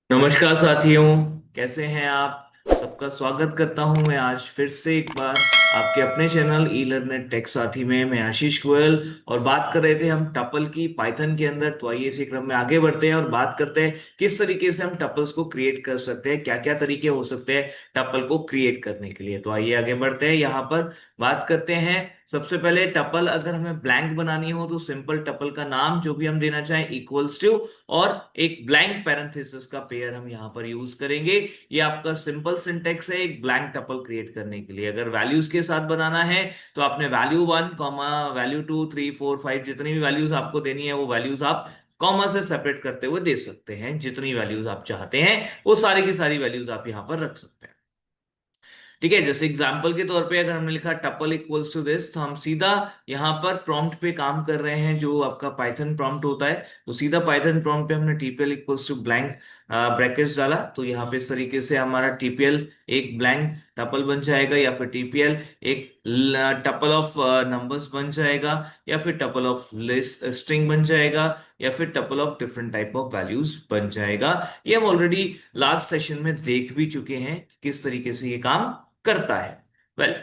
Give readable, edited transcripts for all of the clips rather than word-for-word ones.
नमस्कार साथियों, कैसे हैं आप? सबका स्वागत करता हूं मैं आज फिर से एक बार आपके अपने चैनल ई लर्नर टेक साथी में। मैं आशीष गोयल और बात कर रहे थे हम टपल की पाइथन के अंदर। तो आइए इसी क्रम में आगे बढ़ते हैं और बात करते हैं किस तरीके से हम टपल्स को क्रिएट कर सकते हैं, क्या क्या तरीके हो सकते हैं टपल को क्रिएट करने के लिए। तो आइए आगे बढ़ते हैं। यहाँ पर बात करते हैं सबसे पहले टपल अगर हमें ब्लैंक बनानी हो तो सिंपल टपल का नाम जो भी हम देना चाहें इक्वल्स टू और एक ब्लैंक पैरेंथेसिस का पेयर हम यहाँ पर यूज करेंगे। ये आपका सिंपल सिंटेक्स है एक ब्लैंक टपल क्रिएट करने के लिए। अगर वैल्यूज के साथ बनाना है तो आपने वैल्यू 1 कॉमा वैल्यू 2 3 4 5 जितनी भी वैल्यूज आपको देनी है वो वैल्यूज आप कॉमा से सेपरेट करते हुए दे सकते हैं। जितनी वैल्यूज आप चाहते हैं वो सारी की सारी वैल्यूज आप यहाँ पर रख सकते हैं। ठीक है, जैसे एग्जांपल के तौर पे अगर हमने लिखा टपल इक्वल्स टू दिस तो हम सीधा यहाँ पर प्रॉम्प्ट पे काम कर रहे हैं जो आपका पाइथन प्रॉम्प्ट होता है। तो सीधा पाइथन प्रॉम्प्ट पे हमने TPL equals to blank brackets डाला तो यहाँ पे इस तरीके से हमारा टीपीएल एक ब्लैंक टपल बन जाएगा, या फिर टीपीएल एक टपल ऑफ नंबर्स बन जाएगा, या फिर टपल ऑफ लिस्ट स्ट्रिंग बन जाएगा, या फिर tuple of different type of values बन जाएगा। ये हम ऑलरेडी लास्ट सेशन में देख भी चुके हैं किस तरीके से ये काम करता है। वेल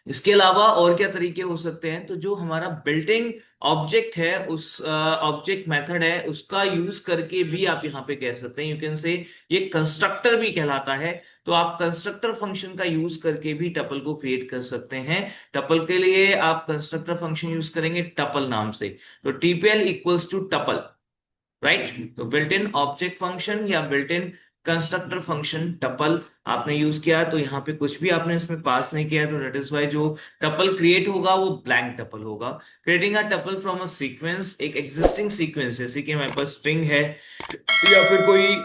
इसके अलावा और क्या तरीके हो सकते हैं? तो जो हमारा बिल्ट इन ऑब्जेक्ट है उस ऑब्जेक्ट मेथड है उसका यूज करके भी आप यहाँ पे कह सकते हैं। यू कैन से ये कंस्ट्रक्टर भी कहलाता है। तो आप कंस्ट्रक्टर फंक्शन का यूज करके भी टपल को क्रिएट कर सकते हैं। टपल के लिए आप कंस्ट्रक्टर फंक्शन यूज करेंगे टपल नाम से। तो TPL equals to tuple, right. तो बिल्ट इन ऑब्जेक्ट फंक्शन या built in constructor function tuple आपने यूज किया तो यहाँ पे कुछ भी आपने इसमें पास नहीं किया, तो दैट इज वाई जो टपल क्रिएट होगा वो ब्लैंक टपल होगा। Creating a tuple from a sequence, एक एग्जिस्टिंग सीक्वेंस जैसे कि हमारे पास स्ट्रिंग है या फिर कोई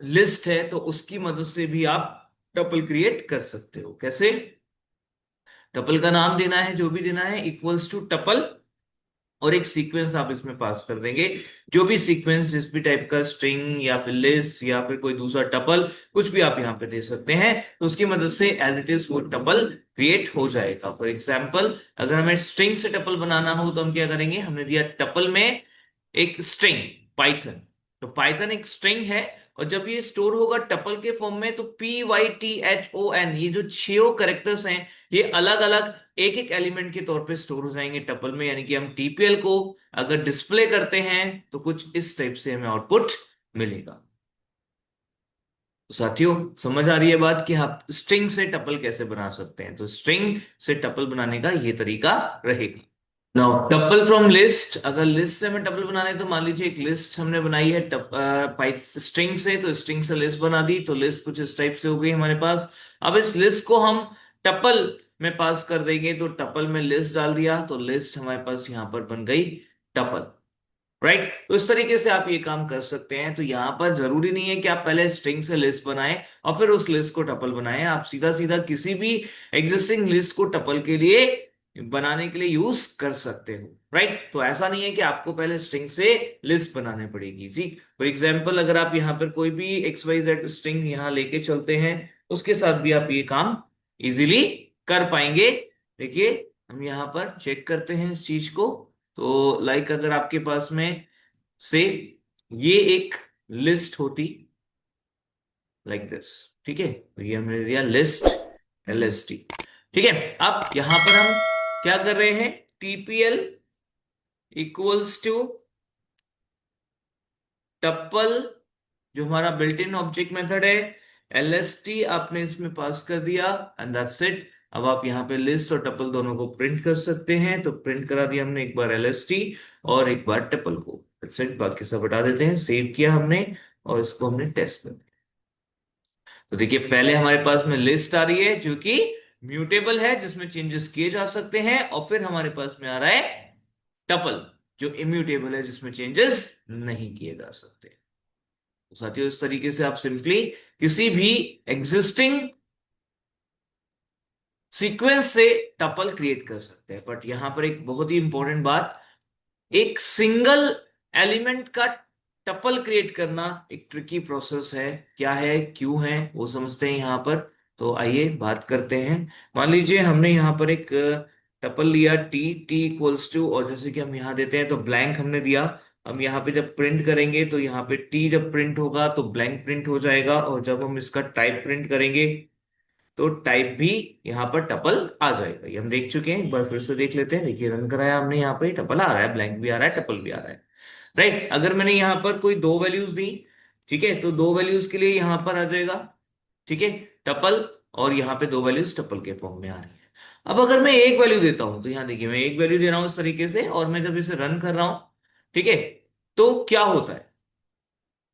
लिस्ट है तो उसकी मदद से भी आप टपल क्रिएट कर सकते हो। कैसे? टपल का नाम देना है जो भी देना है इक्वल्स टू टपल और एक सीक्वेंस आप इसमें पास कर देंगे। जो भी सीक्वेंस जिस भी टाइप का स्ट्रिंग या फिर लिस्ट या फिर कोई दूसरा टपल कुछ भी आप यहाँ पे दे सकते हैं तो उसकी मदद से एज इट इज वो टपल क्रिएट हो जाएगा। फॉर एग्जाम्पल अगर हमें स्ट्रिंग से टपल बनाना हो तो हम क्या करेंगे? हमने दिया टपल में एक स्ट्रिंग पाइथन। तो पाइथन एक स्ट्रिंग है और जब ये स्टोर होगा टपल के फॉर्म में तो PYTHON ये जो 6 कैरेक्टर्स हैं ये अलग अलग एक एक एलिमेंट के तौर पे स्टोर हो जाएंगे टपल में। यानी कि हम टीपीएल को अगर डिस्प्ले करते हैं तो कुछ इस टाइप से हमें आउटपुट मिलेगा। तो साथियों समझ आ रही है बात कि आप स्ट्रिंग से टपल कैसे बना सकते हैं? तो स्ट्रिंग से टपल बनाने का ये तरीका रहेगा। नाउ टपल फ्रॉम लिस्ट, अगर लिस्ट से हमें टपल बनाना है तो मान लीजिए एक लिस्ट हमने बनाई है पाइप स्ट्रिंग से, तो स्ट्रिंग से लिस्ट बना दी तो लिस्ट कुछ इस टाइप से हो गई हमारे पास। अब इस लिस्ट को हम टपल में पास कर देंगे तो टपल में लिस्ट डाल दिया तो लिस्ट हमारे पास यहां पर बन गई टपल, राइट। तो इस तरीके से आप ये काम कर सकते हैं। तो यहां पर जरूरी नहीं है कि आप पहले स्ट्रिंग से लिस्ट बनाएं और फिर उस लिस्ट को टपल बनाएं। आप सीधा सीधा किसी भी एग्जिस्टिंग लिस्ट को टपल के लिए बनाने के लिए यूज कर सकते हो, राइट। तो ऐसा नहीं है कि आपको पहले स्ट्रिंग से लिस्ट बनानी पड़ेगी। ठीक, फॉर एग्जाम्पल अगर आप यहाँ पर कोई भी XYZ स्ट्रिंग यहाँ लेके चलते हैं उसके साथ भी आप ये काम इजीली कर पाएंगे। देखिए हम यहाँ पर चेक करते हैं इस चीज को। तो लाइक अगर आपके पास में से ये एक लिस्ट होती लाइक दिस, ठीक है, तो ये हमने दिया लिस्ट LST। ठीक है, अब यहां पर हम क्या कर रहे हैं? TPL इक्वल्स टू टप्पल जो हमारा बिल्ट इन ऑब्जेक्ट मेथड है LST आपने इसमें पास कर दिया एंड दैट्स इट। अब आप यहाँ पे लिस्ट और टपल दोनों को प्रिंट कर सकते हैं। तो प्रिंट करा दिया हमने एक बार LST और एक बार टपल को, दैट्स इट। बाकी सब हटा देते हैं। सेव किया हमने और इसको हमने टेस्ट कर दिया। तो देखिए पहले हमारे पास में लिस्ट आ रही है जो कि म्यूटेबल है जिसमें चेंजेस किए जा सकते हैं, और फिर हमारे पास में आ रहा है टपल जो इम्यूटेबल है जिसमें चेंजेस नहीं किए जा सकते। तो साथियों इस तरीके से आप सिंपली किसी भी एग्जिस्टिंग सीक्वेंस से टपल क्रिएट कर सकते हैं। बट यहां पर एक बहुत ही इंपॉर्टेंट बात, एक सिंगल एलिमेंट का टपल क्रिएट करना एक ट्रिकी प्रोसेस है। क्या है, क्यों है, वो समझते हैं यहां पर। तो आइए बात करते हैं। मान लीजिए हमने यहां पर एक टपल लिया टी, टी इक्वल्स टू, और जैसे कि हम यहाँ देते हैं तो ब्लैंक हमने दिया। हम यहाँ पे जब प्रिंट करेंगे तो यहाँ पे टी जब प्रिंट होगा तो ब्लैंक प्रिंट हो जाएगा, और जब हम इसका टाइप प्रिंट करेंगे तो टाइप भी यहाँ पर टपल आ जाएगा। ये हम देख चुके हैं, एक बार फिर से देख लेते हैं। देखिए रन कराया हमने, यहाँ पे टपल आ रहा है, ब्लैंक भी आ रहा है, टपल भी आ रहा है। राइट, अगर मैंने यहाँ पर कोई दो वैल्यूज दी, ठीक है, तो दो वैल्यूज के लिए यहाँ पर आ जाएगा, ठीक है, टपल, और यहाँ पे दो वैल्यूज टपल के फॉर्म में आ रही है। अब अगर मैं एक वैल्यू देता हूं तो यहाँ देखिए मैं एक वैल्यू दे रहा हूं इस तरीके से, और मैं जब इसे रन कर रहा हूं, ठीक है, तो क्या होता है,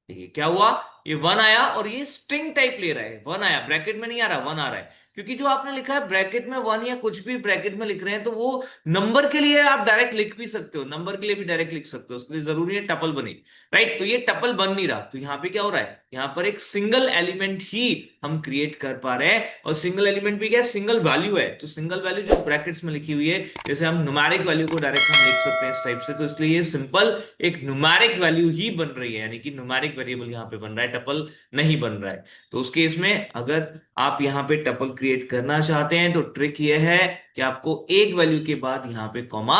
देखिए क्या हुआ, ये वन आया और ये स्ट्रिंग टाइप ले रहा है। वन आया, ब्रैकेट में नहीं आ रहा, वन आ रहा है, क्योंकि जो आपने लिखा है ब्रैकेट में वन या कुछ भी ब्रैकेट में लिख रहे हैं तो वो नंबर के लिए आप डायरेक्ट लिख भी सकते हो, नंबर के लिए भी डायरेक्ट लिख सकते हो, उसके लिए जरूरी है टपल बने। राइट, तो ये टपल बन नहीं रहा, तो यहाँ पे क्या हो रहा है, यहाँ पर एक सिंगल एलिमेंट ही हम क्रिएट कर पा रहे हैं, और सिंगल एलिमेंट भी क्या है, सिंगल वैल्यू है। तो सिंगल वैल्यू जो ब्रैकेट्स में लिखी हुई है, जैसे हम न्यूमेरिक वैल्यू को डायरेक्ट हम लिख सकते हैं इस टाइप से, तो इसलिए ये सिंपल एक न्यूमेरिक वैल्यू ही बन रही है, यानी कि न्यूमेरिक वेरिएबल यहाँ पे बन रहा है, टपल नहीं बन रहा है। तो उस केस में अगर आप यहाँ पे टपल क्रिएट करना चाहते हैं तो ट्रिक ये है कि आपको एक वैल्यू के बाद यहाँ पे कॉमा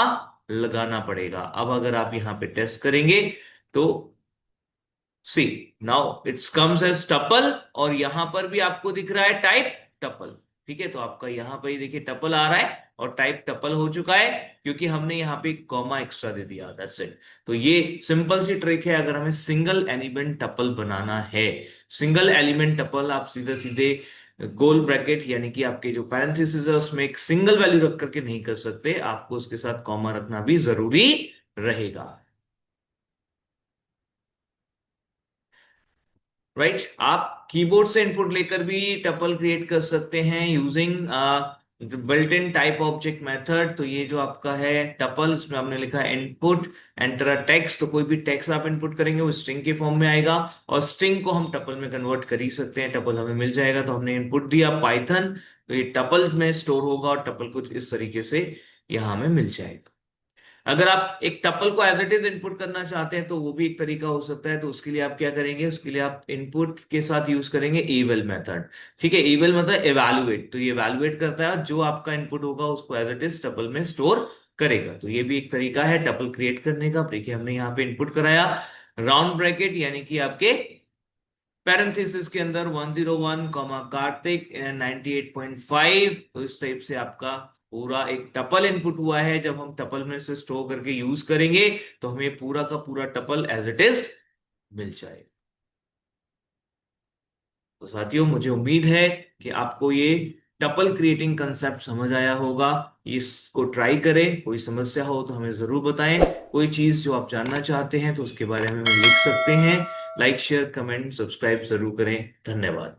लगाना पड़ेगा। अब अगर आप यहाँ पे टेस्ट करेंगे तो see, now it's comes as tuple, और यहां पर भी आपको दिख रहा है टाइप टपल। ठीक है, तो आपका यहां पर ही देखिए टपल आ रहा है और टाइप टपल हो चुका है, क्योंकि हमने यहाँ पे कॉमा एक्स्ट्रा दे दिया, दैट्स इट। तो ये सिंपल सी ट्रिक है अगर हमें सिंगल एलिमेंट टपल बनाना है। सिंगल एलिमेंट टपल आप सीधे सीधे गोल ब्रैकेट यानी कि आपके जो पैरेंथेसिस है उसमें एक सिंगल वैल्यू रख करके नहीं कर सकते, आपको उसके साथ कॉमा रखना भी जरूरी रहेगा। राइट, आप कीबोर्ड से इनपुट लेकर भी टपल क्रिएट कर सकते हैं using built in type object method. तो ये जो आपका है टपल, इसमें आपने लिखा है इनपुट, एंटर अ टेक्स्ट, तो कोई भी टेक्स्ट आप इनपुट करेंगे वो स्ट्रिंग के फॉर्म में आएगा, और स्ट्रिंग को हम टपल में कन्वर्ट कर ही सकते हैं, टपल हमें मिल जाएगा। तो हमने इनपुट दिया पाइथन, तो ये टपल में स्टोर होगा और टपल कुछ इस तरीके से यहां हमें मिल जाएगा। अगर आप एक टपल को एज इट इज इनपुट करना चाहते हैं तो वो भी एक तरीका हो सकता है। तो उसके लिए आप क्या करेंगे, उसके लिए आप इनपुट के साथ यूज करेंगे eval मेथड। ठीक है, eval मतलब evaluate, तो ये evaluate करता है और जो आपका इनपुट होगा उसको एज इट इज टपल में स्टोर करेगा। तो ये भी एक तरीका है टपल क्रिएट करने का। देखिए हमने यहाँ पे इनपुट कराया राउंड ब्रैकेट यानी कि आपके पैरेंथेसिस के अंदर 101 कॉमा कार्तिक एंड 98.5, तो इस टाइप से आपका पूरा एक टपल इनपुट हुआ है। जब हम टपल में से स्टोर करके यूज करेंगे तो हमें पूरा का पूरा टपल एज इट इज मिल जाएगा। तो साथियों मुझे उम्मीद है कि आपको ये टपल क्रिएटिंग कंसेप्ट समझ आया होगा। इसको ट्राई करें, कोई समस्या हो तो हमें जरूर बताएं, कोई चीज जो आप जानना चाहते हैं तो उसके बारे में हमें लिख सकते हैं। लाइक शेयर कमेंट सब्सक्राइब जरूर करें। धन्यवाद।